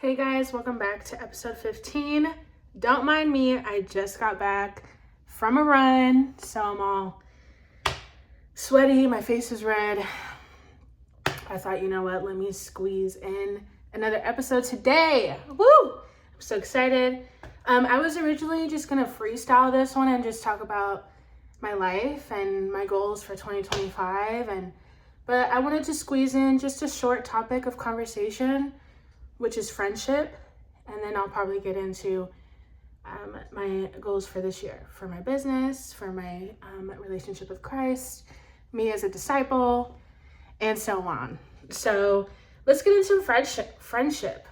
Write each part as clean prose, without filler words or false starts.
Hey guys, welcome back to episode 15. Don't mind me, I just got back from a run, so I'm all sweaty, my face is red. I thought, you know what, let me squeeze in another episode today. Woo! I'm so excited. I was originally just gonna freestyle this one and just talk about my life and my goals for 2025, but I wanted to squeeze in just a short topic of conversation, which is friendship, and then I'll probably get into my goals for this year, for my business, for my relationship with Christ, me as a disciple, and so on. So let's get into friendship.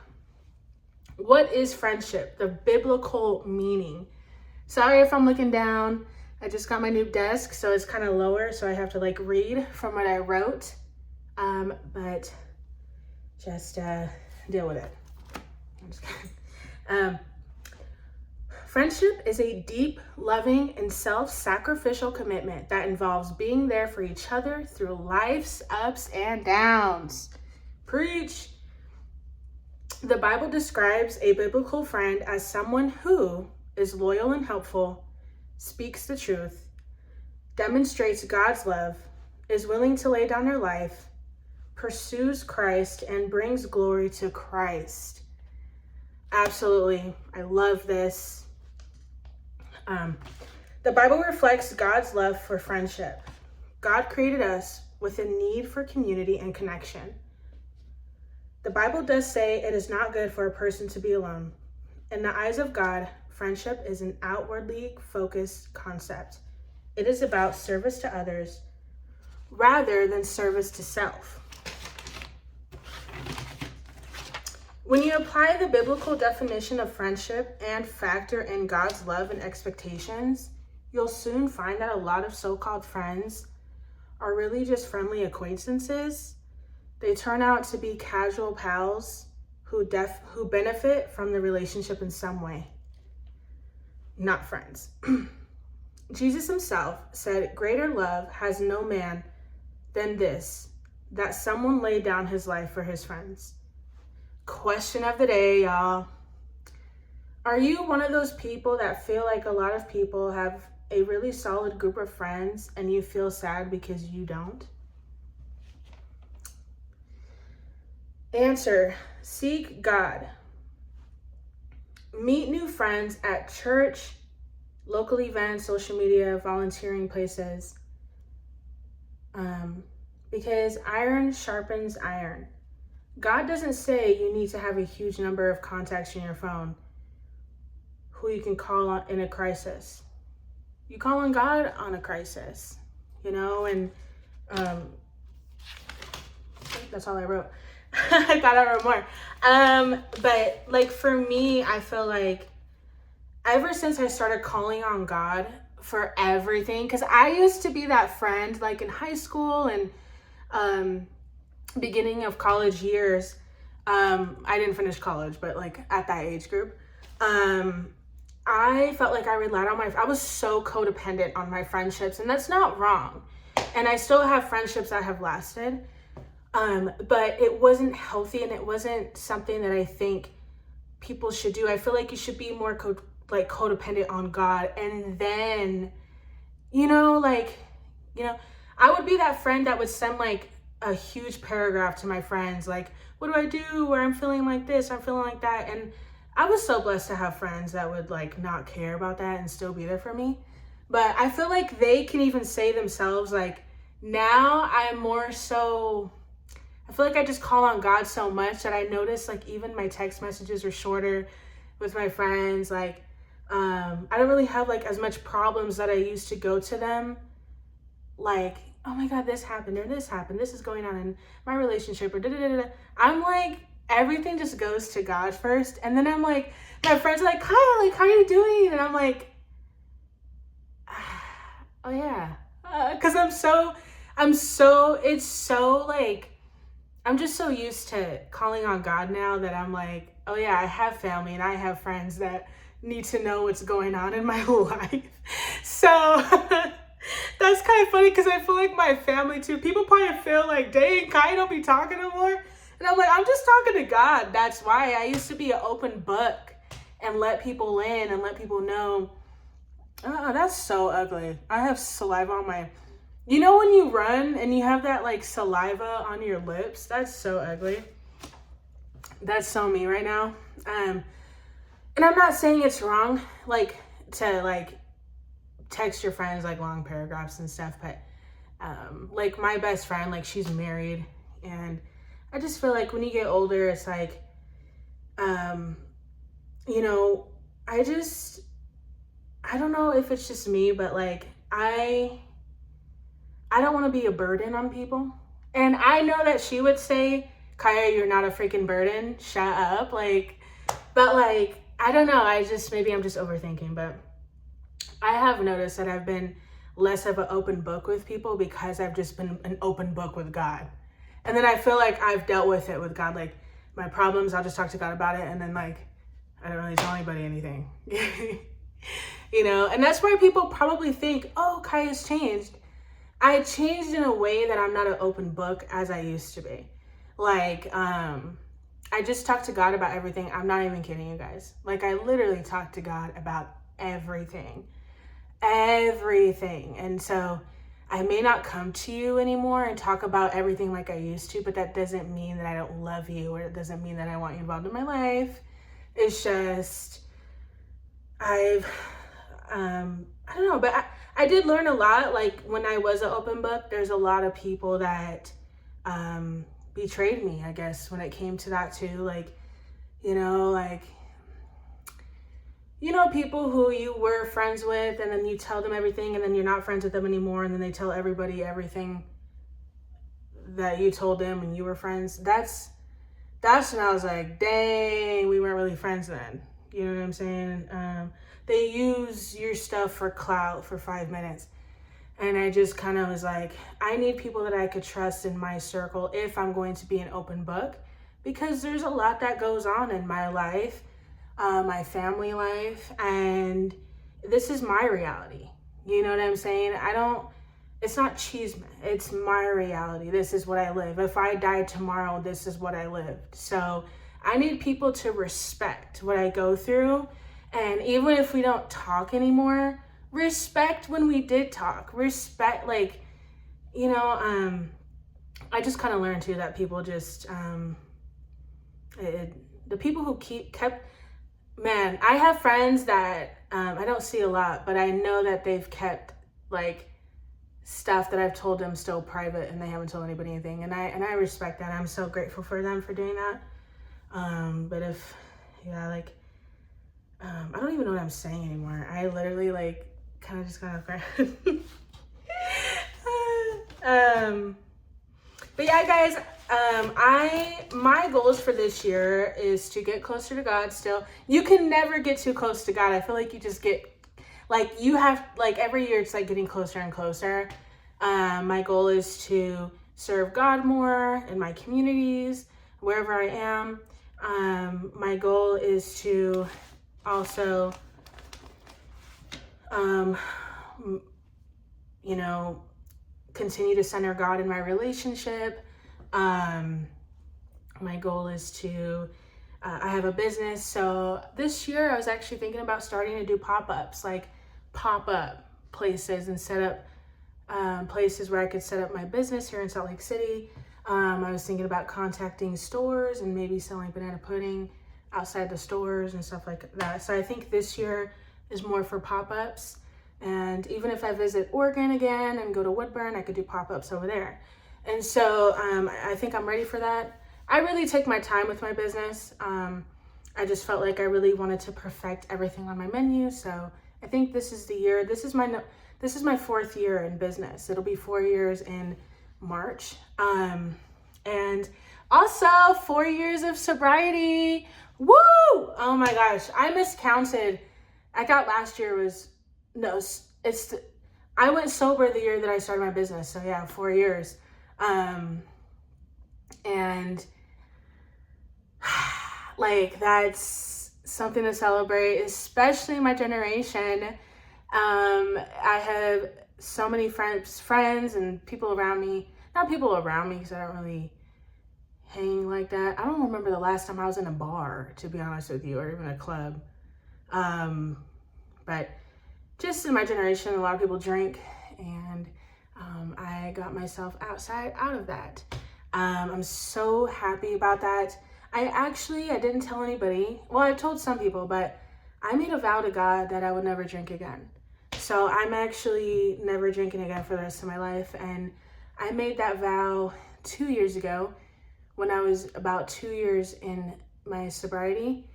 What is friendship? The biblical meaning. Sorry if I'm looking down. I just got my new desk, so it's kind of lower, so I have to read from what I wrote, but just deal with it. I'm just kidding. Friendship is a deep, loving, and self-sacrificial commitment that involves being there for each other through life's ups and downs. Preach! The Bible describes a biblical friend as someone who is loyal and helpful, speaks the truth, demonstrates God's love, is willing to lay down their life, pursues Christ, and brings glory to Christ. Absolutely. I love this. The Bible reflects God's love for friendship. God created us with a need for community and connection. The Bible does say it is not good for a person to be alone. In the eyes of God, friendship is an outwardly focused concept. It is about service to others rather than service to self. When you apply the biblical definition of friendship and factor in God's love and expectations, you'll soon find that a lot of so-called friends are really just friendly acquaintances. They turn out to be casual pals who benefit from the relationship in some way, not friends. Jesus himself said, "Greater love has no man than this, that someone laid down his life for his friends." Question of the day, y'all. Are you one of those people that feel like a lot of people have a really solid group of friends and you feel sad because you don't? Answer: seek God. Meet new friends at church, local events, social media, volunteering places. Because iron sharpens iron. God doesn't say you need to have a huge number of contacts in your phone who you can call on in a crisis. You call on God on a crisis, and that's all I wrote. I thought I wrote more. But for me, I feel like ever since I started calling on God for everything, because I used to be that friend in high school and beginning of college years. I didn't finish college, but at that age group, I felt like I relied on I was so codependent on my friendships, and that's not wrong. And I still have friendships that have lasted. But it wasn't healthy, and it wasn't something that I think people should do. I feel like you should be more codependent on God, and then, I would be that friend that would send a huge paragraph to my friends, what do I do, or I'm feeling like this, I'm feeling like that. And I was so blessed to have friends that would not care about that and still be there for me. But I feel like they can even say themselves, now I'm more so, I feel like I just call on God so much that I notice even my text messages are shorter with my friends. I don't really have as much problems that I used to go to them. Oh my God, this happened, or this happened, this is going on in my relationship, or da-da-da-da. I'm everything just goes to God first. And then I'm my friends are Kyle, how are you doing? And I'm oh yeah. Cause I'm just so used to calling on God now that I'm oh yeah, I have family and I have friends that need to know what's going on in my life. So that's kind of funny because I feel my family too, people probably feel dang, Kai don't be talking no more. And I'm like, I'm just talking to God. That's why I used to be an open book and let people in and let people know. Oh, that's so ugly. I have saliva on my... You know when you run and you have that like saliva on your lips? That's so ugly. That's so me right now. And I'm not saying it's wrong, like, to like text your friends like long paragraphs and stuff, but like my best friend, like she's married, and I just feel like when you get older, it's like, you know, I don't know if it's just me, but like I don't want to be a burden on people. And I know that she would say, Kaya, you're not a freaking burden. Shut up. Like, but like, I don't know. Maybe I'm just overthinking, but I have noticed that I've been less of an open book with people because I've just been an open book with God. And then I feel like I've dealt with it with God. Like my problems, I'll just talk to God about it. And then like, I don't really tell anybody anything, you know? And that's why people probably think, oh, Kaya's changed. I changed in a way that I'm not an open book as I used to be. Like, I just talk to God about everything. I'm not even kidding you guys. Like I literally talk to God about everything. And so I may not come to you anymore and talk about everything like I used to, but that doesn't mean that I don't love you, or it doesn't mean that I want you involved in my life. It's just, I don't know, but I did learn a lot. Like when I was an open book, there's a lot of people that betrayed me, I guess, when it came to that too. Like, you know, people who you were friends with and then you tell them everything and then you're not friends with them anymore, and then they tell everybody everything that you told them when you were friends. That's when I was like, dang, we weren't really friends then. You know what I'm saying? They use your stuff for clout for 5 minutes. And I just kind of was like, I need people that I could trust in my circle if I'm going to be an open book, because there's a lot that goes on in my life, my family life, and this is my reality. You know what I'm saying? It's not cheeseman. It's my reality. This is what I live. If I died tomorrow, this is what I lived. So I need people to respect what I go through. And even if we don't talk anymore, respect when we did talk. Respect, like, you know, I just kind of learned too that people just, the people who man, I have friends that I don't see a lot, but I know that they've kept like stuff that I've told them still private, and they haven't told anybody anything. And I respect that. I'm so grateful for them for doing that. But I don't even know what I'm saying anymore. I literally like kind of just got off guard. But yeah, guys, my goals for this year is to get closer to God still. You can never get too close to God. I feel like you just get, like, you have, like, every year it's like getting closer and closer. My goal is to serve God more in my communities, wherever I am. My goal is to also, you know, continue to center God in my relationship. My goal is to, I have a business. So this year I was actually thinking about starting to do pop-ups, like pop-up places, and set up places where I could set up my business here in Salt Lake City. I was thinking about contacting stores and maybe selling banana pudding outside the stores and stuff like that. So I think this year is more for pop-ups. And even if I visit Oregon again and go to Woodburn, I could do pop-ups over there. And so I think I'm ready for that. I really take my time with my business. I just felt like I really wanted to perfect everything on my menu. So I think this is the year. This is my 4th year in business. It'll be 4 years in March. And also 4 years of sobriety. Woo! Oh my gosh, I miscounted. I thought last year was, no, I went sober the year that I started my business. So yeah, 4 years. And like, that's something to celebrate, especially my generation. I have so many friends and people around me, not people around me, because I don't really hanging like that. I don't remember the last time I was in a bar, to be honest with you, or even a club. But just in my generation, a lot of people drink, and I got myself out of that. I'm so happy about that. I didn't tell anybody. Well, I told some people, but I made a vow to God that I would never drink again. So I'm actually never drinking again for the rest of my life. And I made that vow 2 years ago when I was about 2 years in my sobriety.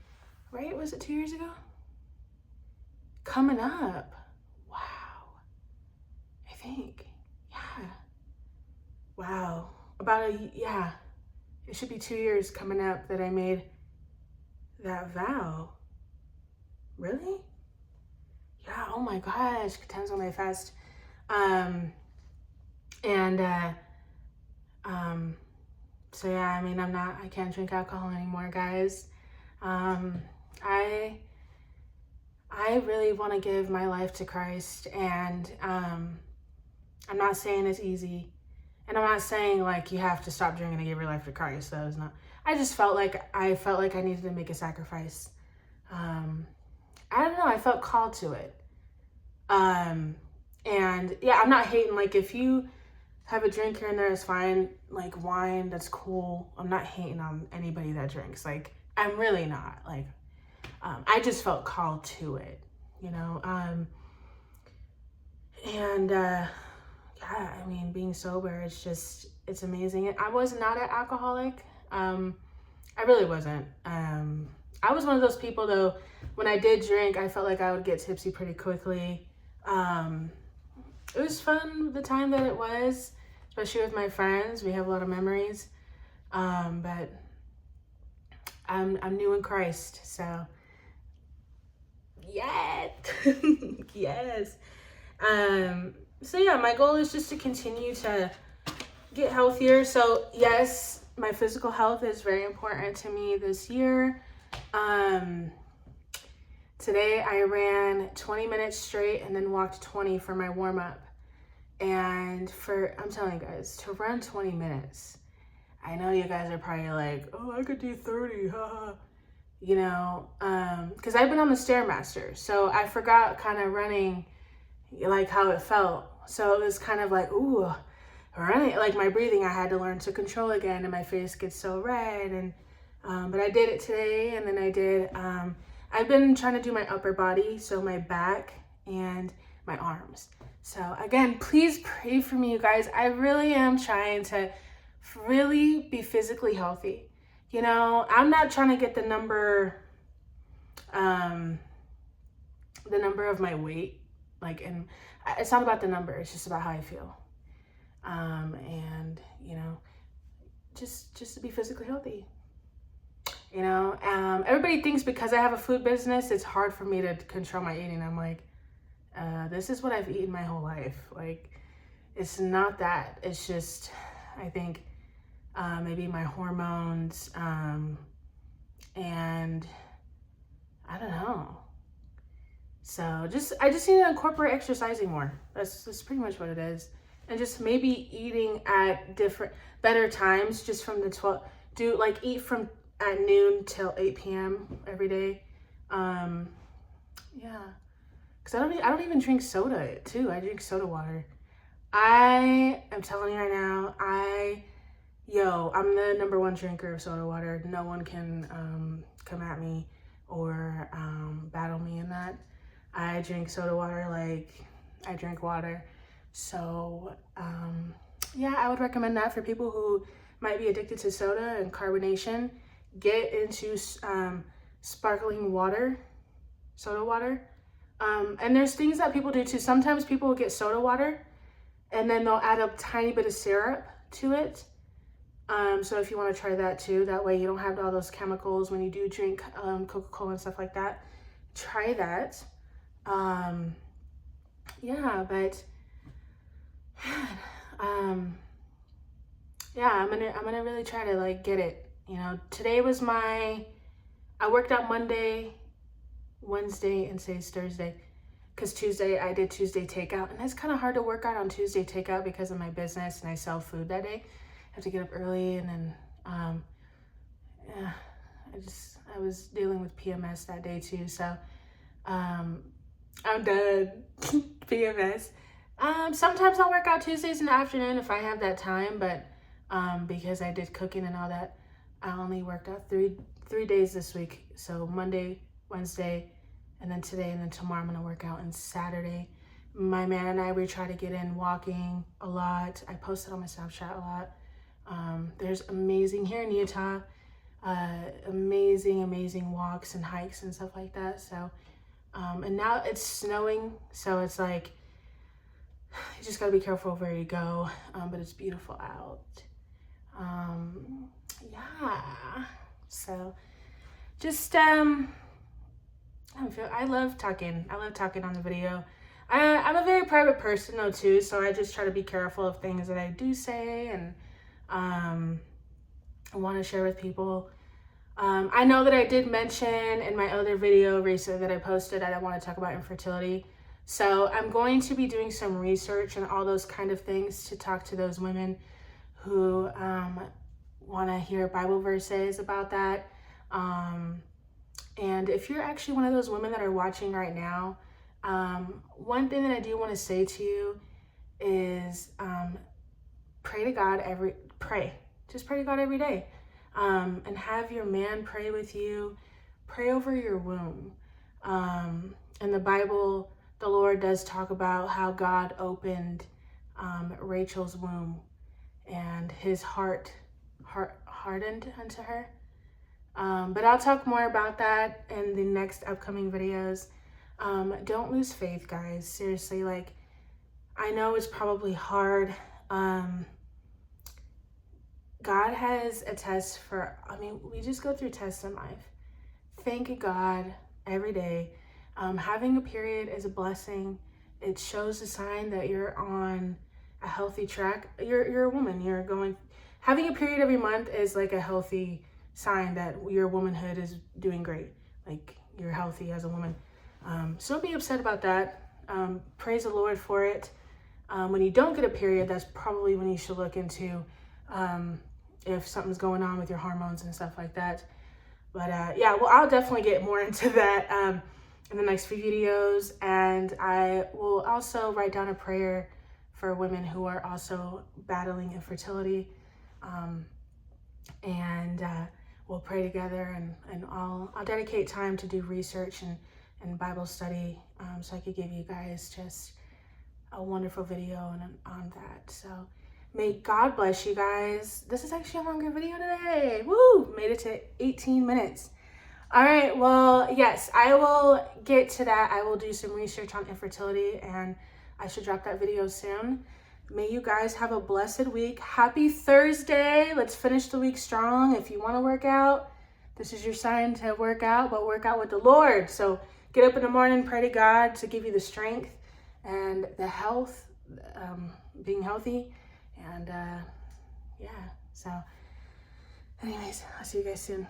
Right? Was it 2 years ago? Coming up. Wow. I think. Yeah. Wow. It should be 2 years coming up that I made that vow. Really? Yeah, oh my gosh, time's on my fast. So yeah, I mean, I can't drink alcohol anymore, guys. I really want to give my life to Christ, and I'm not saying it's easy, and I'm not saying like you have to stop drinking to give your life to Christ. That is not. I just felt like I needed to make a sacrifice. I don't know. I felt called to it. And yeah, I'm not hating. Like, if you have a drink here and there, it's fine. Like, wine, that's cool. I'm not hating on anybody that drinks. Like, I'm really not. Like, I just felt called to it, you know? Yeah, I mean, being sober, it's amazing. I was not an alcoholic. I really wasn't. I was one of those people, though, when I did drink, I felt like I would get tipsy pretty quickly. It was fun the time that it was, especially with my friends. We have a lot of memories. But I'm new in Christ, so yes. Yes. So yeah, my goal is just to continue to get healthier. So yes, my physical health is very important to me this year. Today I ran 20 minutes straight and then walked 20 for my warm up. And I'm telling you guys, to run 20 minutes, I know you guys are probably like, oh, I could do 30, haha. You know, because I've been on the Stairmaster, so I forgot kind of running, like how it felt. So it was kind of like, ooh, running, like my breathing, I had to learn to control again, and my face gets so red. And but I did it today, and then I did. I've been trying to do my upper body, so my back and my arms. So again, please pray for me, you guys. I really am trying to really be physically healthy. You know, I'm not trying to get the number of my weight, like, and it's not about the number, it's just about how I feel. And you know, just to be physically healthy. You know, everybody thinks because I have a food business, it's hard for me to control my eating. I'm like, this is what I've eaten my whole life. Like, it's not that. It's just, I think, maybe my hormones, and I don't know. So I just need to incorporate exercising more. That's pretty much what it is. And just maybe eating at better times, just from the 12, eat from at noon till 8 p.m. every day. Yeah. Cause I don't even drink soda too. I drink soda water. I am telling you right now, I'm the number one drinker of soda water. No one can come at me or battle me in that. I drink soda water like I drink water. So yeah, I would recommend that for people who might be addicted to soda and carbonation. Get into sparkling water, soda water. And there's things that people do too. Sometimes people will get soda water and then they'll add a tiny bit of syrup to it. So if you want to try that too, that way you don't have all those chemicals when you do drink Coca-Cola and stuff like that. Try that. Yeah, but yeah, I'm gonna really try to like get it. You know, today was I worked out Monday, Wednesday, and today's Thursday. Because Tuesday, I did Tuesday takeout. And it's kind of hard to work out on Tuesday takeout because of my business and I sell food that day. I have to get up early and then Yeah, I was dealing with PMS that day too, so I'm done. PMS. Sometimes I'll work out Tuesdays in the afternoon if I have that time, but because I did cooking and all that, I only worked out three days this week. So Monday, Wednesday, and then today, and then tomorrow I'm gonna work out, and Saturday. My man and I, we try to get in walking a lot. I posted on my Snapchat a lot. There's amazing here in Utah, amazing walks and hikes and stuff like that. So, and now it's snowing, so it's like, you just gotta be careful where you go, but it's beautiful out. Yeah, so just, I love talking on the video. I'm a very private person though too, so I just try to be careful of things that I do say, and I want to share with people. I know that I did mention in my other video recently that I posted that I want to talk about infertility. So I'm going to be doing some research and all those kind of things to talk to those women who want to hear Bible verses about that. And if you're actually one of those women that are watching right now, one thing that I do want to say to you is pray to God just pray to God every day, and have your man pray with you. Pray over your womb. In the Bible, the Lord does talk about how God opened Rachel's womb, and his heart hardened unto her. But I'll talk more about that in the next upcoming videos. Don't lose faith, guys. Seriously, like, I know it's probably hard. God has a test we just go through tests in life. Thank God every day. Having a period is a blessing. It shows a sign that you're on a healthy track. You're a woman. Having a period every month is like a healthy sign that your womanhood is doing great. Like, you're healthy as a woman. So don't be upset about that. Praise the Lord for it. When you don't get a period, that's probably when you should look into if something's going on with your hormones and stuff like that. But yeah, well, I'll definitely get more into that in the next few videos. And I will also write down a prayer for women who are also battling infertility. And we'll pray together, and I'll dedicate time to do research and Bible study, so I could give you guys just a wonderful video on that. So may God bless you guys. This is actually a longer video today. Woo! Made it to 18 minutes. All right, well, yes, I will get to that. I will do some research on infertility, and I should drop that video soon. May you guys have a blessed week. Happy Thursday. Let's finish the week strong. If you want to work out, this is your sign to work out, but work out with the Lord. So get up in the morning, pray to God to give you the strength and the health, being healthy. And yeah, so anyways, I'll see you guys soon.